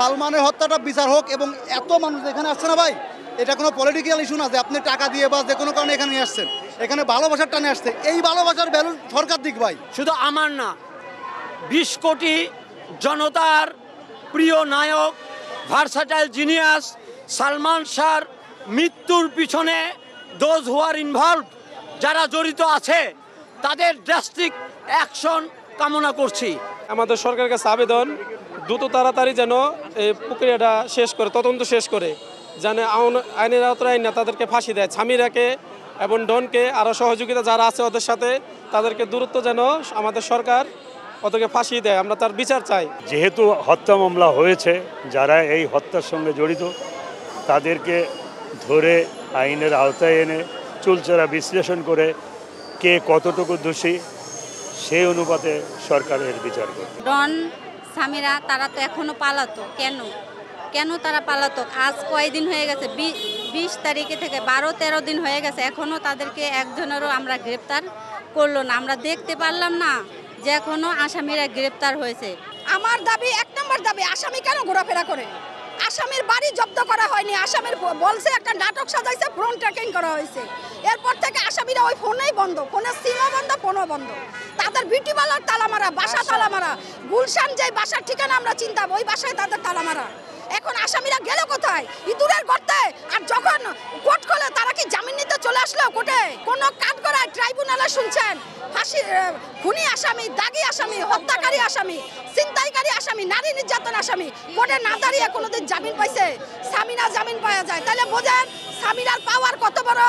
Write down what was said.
সালমানের হত্যাটা বিচার হোক এবং এত মানুষ এখানে আসছে না ভাই, এটা কোনো পলিটিক্যাল ইস্যু না যে আপনি টাকা দিয়ে বা যে কোনো কারণে এখানে আসছেন, এখানে ভালোবাসার টানে আসছে। এই ভালোবাসার ভ্যালু সরকার দিক ভাই, শুধু আমার না, 20 কোটি জনতার প্রিয় নায়ক ভার্সাটাইল জিনিয়াস সালমান শাহর মৃত্যুর পিছনে দোজ হু আর ইনভলভ, যারা জড়িত আছে তাদের ড্রাস্টিক অ্যাকশন কামনা করছি। আমাদের সরকারের কাছে আবেদন, দ্রুত তাড়াতাড়ি যেন এই প্রক্রিয়াটা শেষ করে, তদন্ত শেষ করে যেন আইনের আওতায় না তাদেরকে ফাঁসি দেয়, স্বামীরাকে এবং ডনকে আরও সহযোগিতা যারা আছে ওদের সাথে তাদেরকে দূরত্ব যেন আমাদের সরকার ওদেরকে ফাঁসি দেয়। আমরা তার বিচার চাই। যেহেতু হত্যা মামলা হয়েছে, যারা এই হত্যার সঙ্গে জড়িত তাদেরকে ধরে আইনের আওতায় এনে চুলচেরা বিশ্লেষণ করে কে কতটুকু দোষী সেই অনুপাতে সরকারের বিচার করে। ডন স্বামীরা তারা তো এখনো পালাতো, কেন তারা পালাতো? আজ কয়দিন হয়ে গেছে, 20 তারিখে থেকে 12-13 দিন হয়ে গেছে, এখনো তাদেরকে একজনেরও আমরা গ্রেপ্তার করলো না। আমরা দেখতে পারলাম না যে এখনো আসামিরা গ্রেপ্তার হয়েছে। আমার দাবি, 1 নম্বর দাবি, আসামি কেন ঘোরাফেরা করে? আসামির বাড়ি জব্দ করা হয়নি, আসামির বলছে একটা নাটক সাজাইছে, ফোন ট্র্যাকিং করা হয়েছে। এরপর থেকে আসামিরা ওই ফোনেই বন্ধ, ফোনের সিমও বন্ধ, ফোনও বন্ধ। তাদের বিউটিপার্লার তালা মারা, বাসা তালা মারা, গুলশান যে বাসার ঠিকানা আমরা চিন্তাম ওই বাসায় তাদের তালা মারা। এখন আসামিরা গেল কোথায়? ইঁদুরের গর্তে। আর যখন কোর্ট খোলে তারা কি জামিন নিতে চলে আসলো কোর্টে? কোনো কাঠগড়ায় ট্রাইব্যুনালে শুনছেন ফাঁসি, খুনি আসামি, দাগী আসামি, হত্যাকারী আসামি, ছিনতাইকারী আসামি, নারী নির্যাতন আসামি কোর্টে না দাঁড়িয়ে কোনোদিন জামিন পাইছে? স্বামীরা জামিন পাওয়া যায়, তাহলে বোঝেন স্বামীরার পাওয়ার কত বড়।